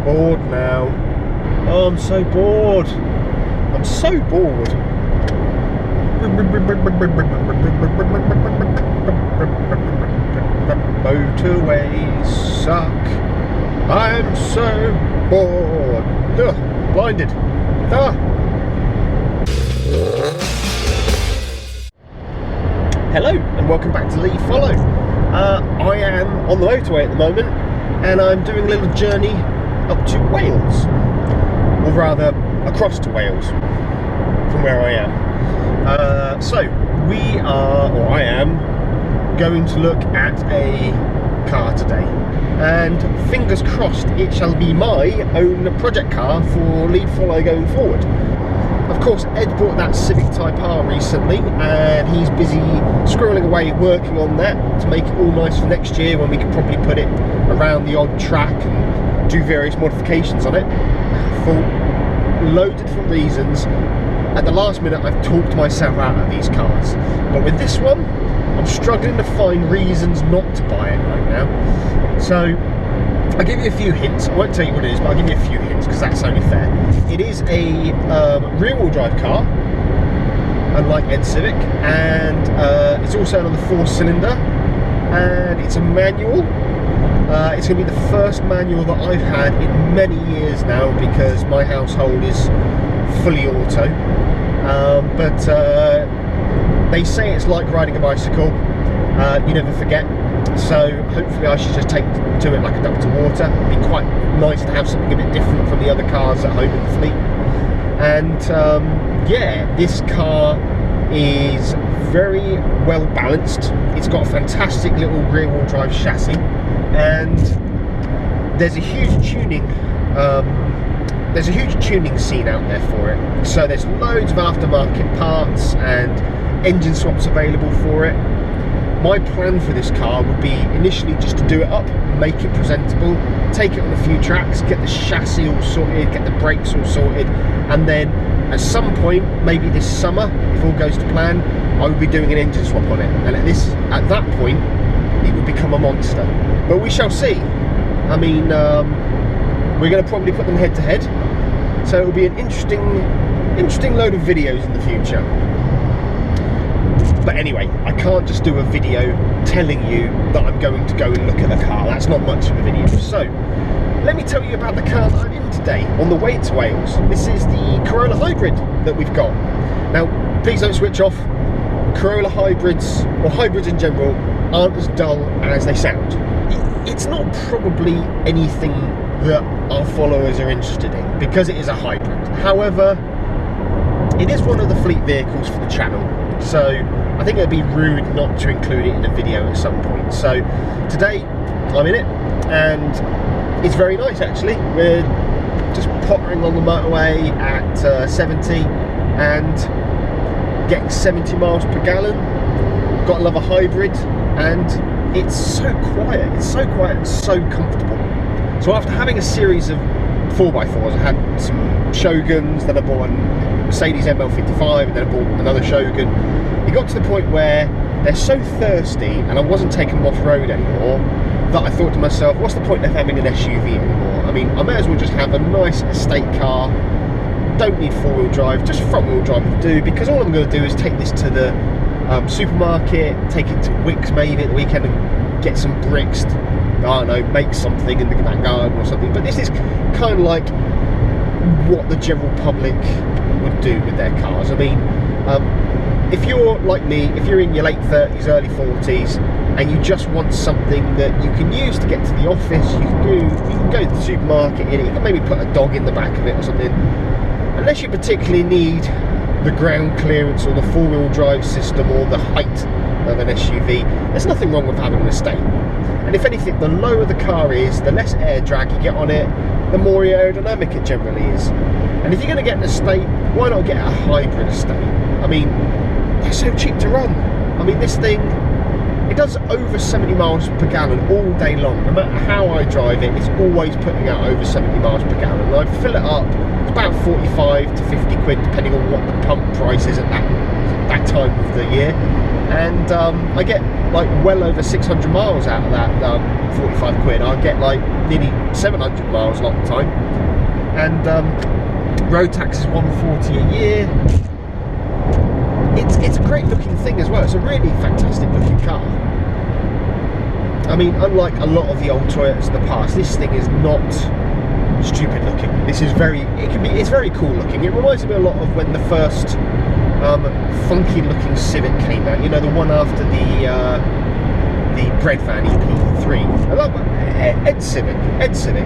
bored now. Oh, I'm so bored. I'm so bored. Motorways suck. I'm so bored. Ugh, blinded. Hello and welcome back to LeEdFollow. I am on the motorway at the moment and I'm doing a little journey up to Wales, or rather across to Wales from where I am. So we are, or I am, going to look at a car today, and fingers crossed it shall be my own project car for LeEdFollow going forward. Of course, Ed bought that Civic Type R recently and he's busy scrolling away working on that to make it all nice for next year, when we can probably put it around the odd track and do various modifications on it for loads of different reasons. At the last minute I've talked myself out of these cars, but with this one I'm struggling to find reasons not to buy it right now. So I'll give you a few hints. I won't tell you what it is, but I'll give you a few hints because that's only fair. It is a rear-wheel drive car, unlike Ed's Civic, and it's also another 4-cylinder, and it's a manual. It's going to be the first manual that I've had in many years now, because my household is fully auto. But they say it's like riding a bicycle. You never forget. So hopefully I should just take to it like a duck to water. It'd be quite nice to have something a bit different from the other cars at home in the fleet. And yeah, this car is very well balanced. It's got a fantastic little rear wheel drive chassis, and there's a huge tuning scene out there for it. So there's loads of aftermarket parts and engine swaps available for it. My plan for this car would be initially just to do it up, make it presentable, take it on a few tracks, get the chassis all sorted, get the brakes all sorted, and then at some point, maybe this summer, if all goes to plan, I would be doing an engine swap on it. And at that point, it would become a monster. But we shall see. I mean, we're going to probably put them head to head, so it will be an interesting load of videos in the future. But anyway, I can't just do a video telling you that I'm going to go and look at the car. That's not much of a video. So, let me tell you about the car that I'm in today on the way to Wales. This is the Corolla Hybrid that we've got. Now, please don't switch off. Corolla hybrids, or hybrids in general, aren't as dull as they sound. It's not probably anything that our followers are interested in, because it is a hybrid. However, it is one of the fleet vehicles for the channel, so I think it'd be rude not to include it in a video at some point. So today I'm in it and it's very nice actually. We're just pottering on the motorway at 70 and getting 70 miles per gallon. Gotta love a hybrid, and it's so quiet and so comfortable. So after having a series of 4x4s, I had some Shoguns, then I bought a Mercedes ML55, and then I bought another Shogun. It got to the point where they're so thirsty, and I wasn't taking them off-road anymore, that I thought to myself, what's the point of having an SUV anymore? I mean, I may as well just have a nice estate car. Don't need 4-wheel drive, just front-wheel drive will do, because all I'm going to do is take this to the supermarket, take it to Wickes maybe at the weekend and get some bricks, I don't know, make something in the back garden or something. But this is kind of like what the general public would do with their cars. I mean, if you're like me, if you're in your late 30s, early 40s, and you just want something that you can use to get to the office, you can go to the supermarket in it, you can maybe put a dog in the back of it or something. Unless you particularly need the ground clearance or the 4-wheel drive system or the height of an SUV, there's nothing wrong with having an estate. And if anything, the lower the car is, the less air drag you get on it, the more aerodynamic it generally is. And if you're going to get an estate, why not get a hybrid estate? I mean, they're so cheap to run. I mean, this thing, it does over 70 miles per gallon all day long. No matter how I drive it, it's always putting out over 70 miles per gallon. And I fill it up, it's about 45 to 50 quid, depending on what the pump price is at that that time of the year, and I get like well over 600 miles out of that 45 quid. I get like nearly 700 miles a lot of the time, and road tax is 140 a year. It's a great looking thing as well. It's a really fantastic looking car. I mean, unlike a lot of the old Toyotas of the past, this thing is not stupid looking. This is it's very cool looking. It reminds me a lot of when the first funky looking Civic came out, you know, the one after the bread van EP3. I love Ed Civic,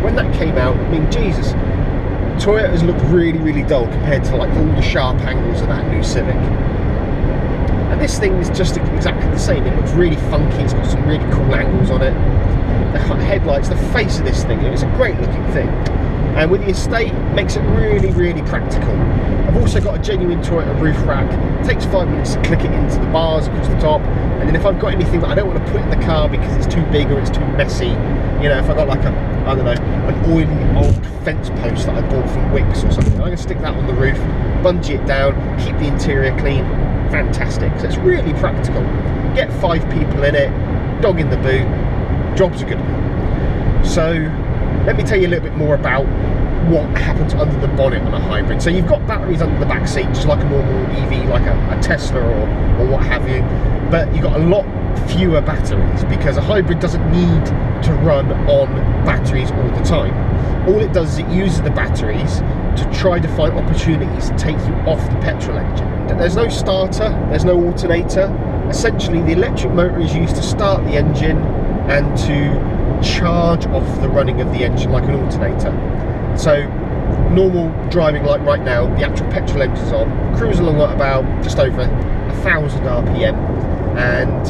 when that came out, I mean, Jesus, Toyotas looked really, really dull compared to like all the sharp angles of that new Civic. And this thing is just exactly the same. It looks really funky, it's got some really cool angles on it. The headlights, the face of this thing, it's a great looking thing. And with the estate, it makes it really, really practical. I've also got a genuine Toyota roof rack. It takes 5 minutes to click it into the bars across the top. And then if I've got anything that I don't want to put in the car because it's too big or it's too messy, you know, if I've got like I don't know, an oily old fence post that I bought from Wix or something, I'm going to stick that on the roof, bungee it down, keep the interior clean. Fantastic. So it's really practical. Get 5 people in it, dog in the boot, jobs are good. So let me tell you a little bit more about what happens under the bonnet on a hybrid. So you've got batteries under the back seat, just like a normal EV, like a Tesla or what have you, but you've got a lot fewer batteries because a hybrid doesn't need to run on batteries all the time. All it does is it uses the batteries to try to find opportunities to take you off the petrol engine. There's no starter, there's no alternator. Essentially, the electric motor is used to start the engine and to charge off the running of the engine like an alternator. So normal driving, like right now, the actual petrol engine's on, cruise along at about just over 1,000 RPM, and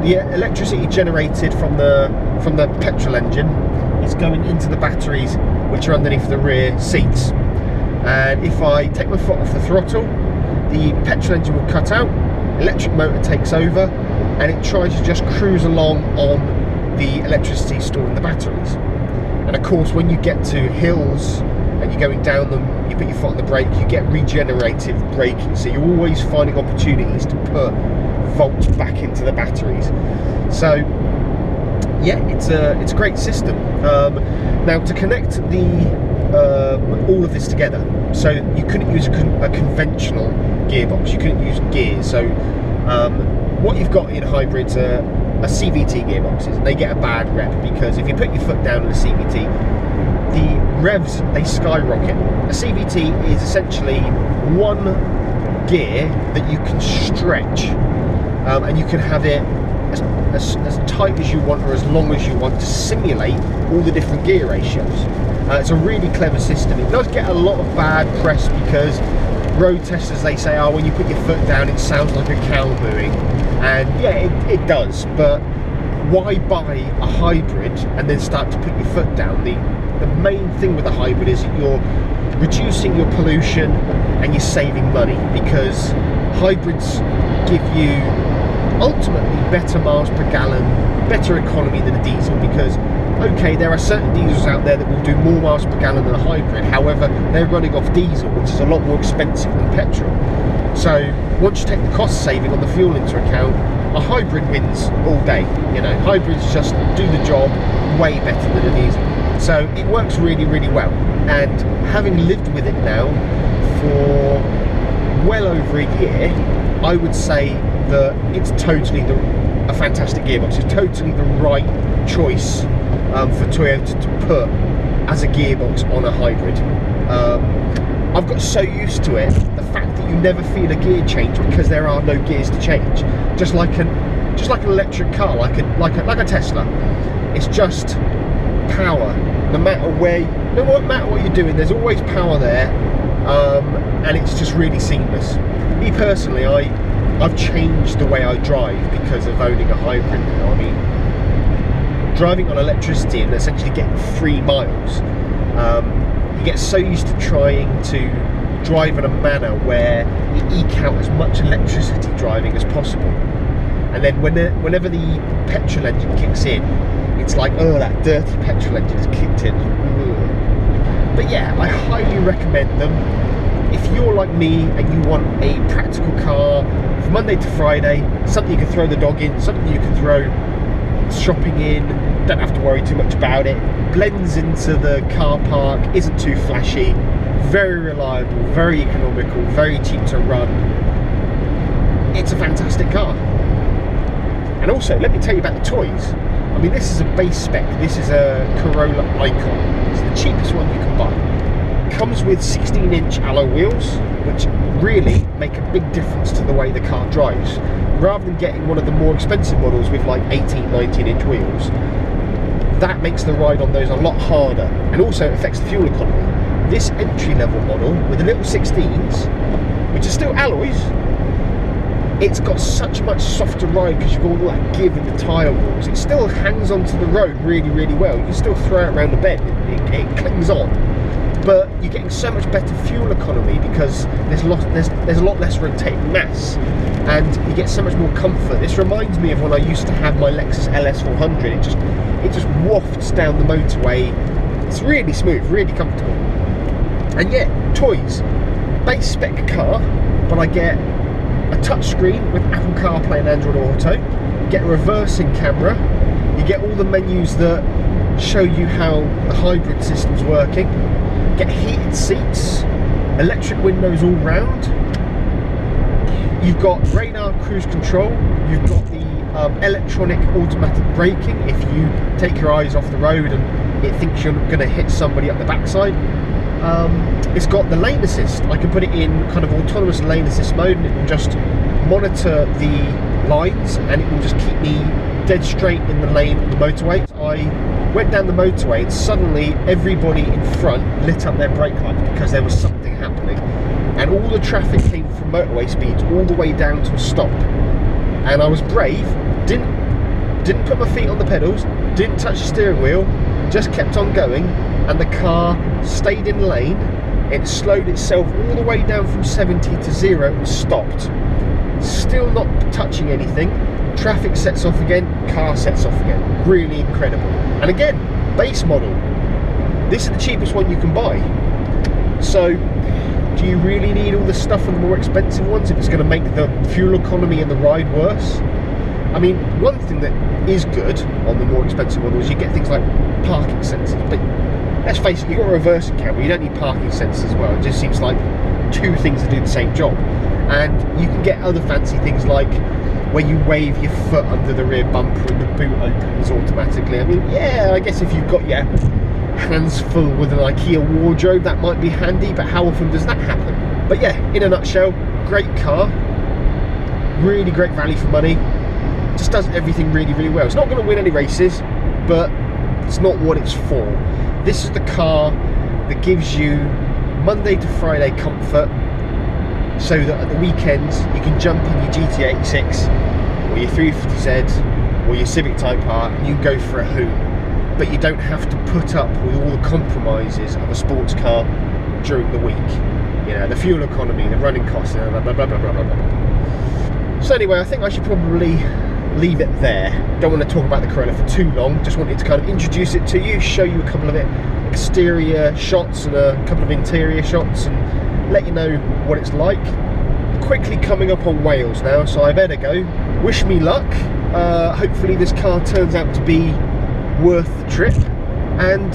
the electricity generated from the petrol engine is going into the batteries, which are underneath the rear seats. And if I take my foot off the throttle, the petrol engine will cut out, electric motor takes over, and it tries to just cruise along on the electricity stored in the batteries. And of course, when you get to hills and you're going down them, you put your foot on the brake, you get regenerative braking. So you're always finding opportunities to put volts back into the batteries. So yeah, it's a great system. Now to connect all of this together, so you couldn't use a conventional gearbox, you couldn't use gears. So what you've got in hybrids are CVT gearboxes, and they get a bad rep because if you put your foot down in a CVT, the revs, they skyrocket. A CVT is essentially one gear that you can stretch, and you can have it as tight as you want or as long as you want to simulate all the different gear ratios. It's a really clever system. It does get a lot of bad press because road testers, they say, oh, when you put your foot down it sounds like a cow mooing, and yeah, it does, but why buy a hybrid and then start to put your foot down? The main thing with a hybrid is that you're reducing your pollution and you're saving money, because hybrids give you ultimately better miles per gallon, better economy than a diesel, because okay, there are certain diesels out there that will do more miles per gallon than a hybrid, however they're running off diesel, which is a lot more expensive than petrol. So once you take the cost saving on the fuel into account, a hybrid wins all day. You know, hybrids just do the job way better than a diesel. So it works really, really well, and having lived with it now for well over a year, I would say that it's totally a fantastic gearbox. It's totally the right choice for Toyota to put as a gearbox on a hybrid. I've got so used to it, the fact that you never feel a gear change because there are no gears to change. Just like an electric car, like a Tesla. It's just power. No matter what you're doing, there's always power there, and it's just really seamless. Me personally, I've changed the way I drive because of owning a hybrid now. I mean, driving on electricity and essentially getting 3 miles, you get so used to trying to drive in a manner where you eke out as much electricity driving as possible. And then whenever the petrol engine kicks in, it's like, oh, that dirty petrol engine has kicked in. But yeah, I highly recommend them. if you're like me and you want a practical car from Monday to Friday, something you can throw the dog in, something you can throw shopping in, don't have to worry too much about it, blends into the car park, isn't too flashy, very reliable, very economical, very cheap to run, it's a fantastic car. And also, let me tell you about the toys. I mean, this is a base spec, this is a Corolla Icon, it's the cheapest one you can buy. Comes with 16-inch alloy wheels, which really make a big difference to the way the car drives. Rather than getting one of the more expensive models with like 18, 19-inch wheels, that makes the ride on those a lot harder, and also affects the fuel economy. This entry-level model with the little 16s, which are still alloys, it's got such much softer ride because you've got all that give in the tyre walls. It still hangs onto the road really, really well. You can still throw it around the bend, it clings on. But you're getting so much better fuel economy because there's a lot less rotating mass, and you get so much more comfort. This reminds me of when I used to have my Lexus LS400. It just wafts down the motorway. It's really smooth, really comfortable. And yeah, toys, base spec car, but I get a touchscreen with Apple CarPlay and Android Auto, get a reversing camera, you get all the menus that show you how the hybrid system's working, get heated seats, electric windows all round, you've got radar cruise control, you've got the electronic automatic braking if you take your eyes off the road and it thinks you're going to hit somebody up the backside. It's got the lane assist. I can put it in kind of autonomous lane assist mode, and it will just monitor the lines and it will just keep me dead straight in the lane of the motorway. I went down the motorway and suddenly everybody in front lit up their brake lights because there was something happening, and all the traffic came from motorway speeds all the way down to a stop. And I was brave, didn't put my feet on the pedals, didn't touch the steering wheel, just kept on going, and the car stayed in lane. It slowed itself all the way down from 70 to 0 and stopped. Still not touching anything. Traffic sets off again, car sets off again. Really incredible. And again, base model. This is the cheapest one you can buy. So, do you really need all the stuff on the more expensive ones if it's going to make the fuel economy and the ride worse? I mean, one thing that is good on the more expensive models, you get things like parking sensors, but let's face it, you've got a reversing camera, you don't need parking sensors as well. It just seems like two things that do the same job. And you can get other fancy things like where you wave your foot under the rear bumper and the boot opens automatically. I mean, yeah, I guess if you've got your hands full with an IKEA wardrobe, that might be handy, but how often does that happen? But yeah, in a nutshell, great car, really great value for money, just does everything really, really well. It's not going to win any races, but it's not what it's for. This is the car that gives you Monday to Friday comfort, so that at the weekends you can jump in your GT86 or your 350Z or your Civic Type R and you can go for a hoon, but you don't have to put up with all the compromises of a sports car during the week. You know, the fuel economy, the running costs, blah, blah, blah, blah, blah, blah. So anyway, I think I should probably leave it there. Don't want to talk about the Corolla for too long, just wanted to kind of introduce it to you, show you a couple of exterior shots and a couple of interior shots, and let you know what it's like. Quickly coming up on Wales now, so I better go. Wish me luck. Hopefully this car turns out to be worth the trip, and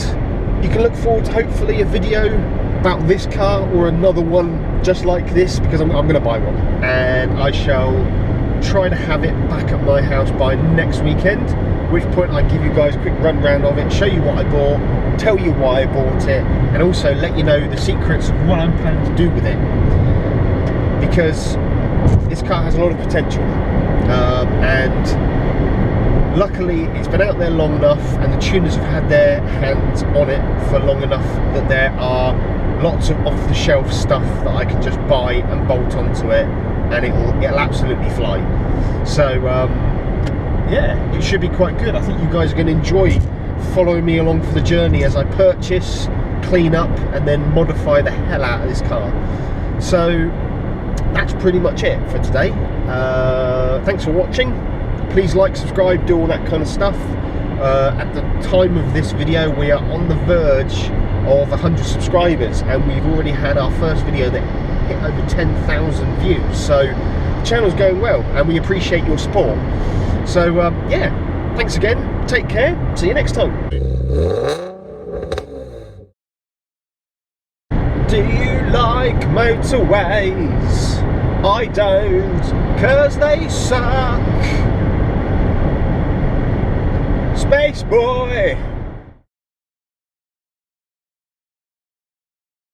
you can look forward to hopefully a video about this car or another one just like this, because I'm going to buy one, and I shall try to have it back at my house by next weekend, at which point I give you guys a quick run round of it, show you what I bought, tell you why I bought it, and also let you know the secrets of what I'm planning to do with it, because this car has a lot of potential, and luckily it's been out there long enough and the tuners have had their hands on it for long enough that there are lots of off-the-shelf stuff that I can just buy and bolt onto it, and it'll absolutely fly. So yeah, it should be quite good. I think you guys are going to enjoy following me along for the journey as I purchase, clean up, and then modify the hell out of this car. So that's pretty much it for today. Thanks for watching. Please like, subscribe, do all that kind of stuff. At the time of this video, we are on the verge of 100 subscribers, and we've already had our first video that hit over 10,000 views. So the channel's going well, and we appreciate your support. So yeah, thanks again, take care, see you next time. Do you like motorways? I don't, 'cause they suck. Space boy.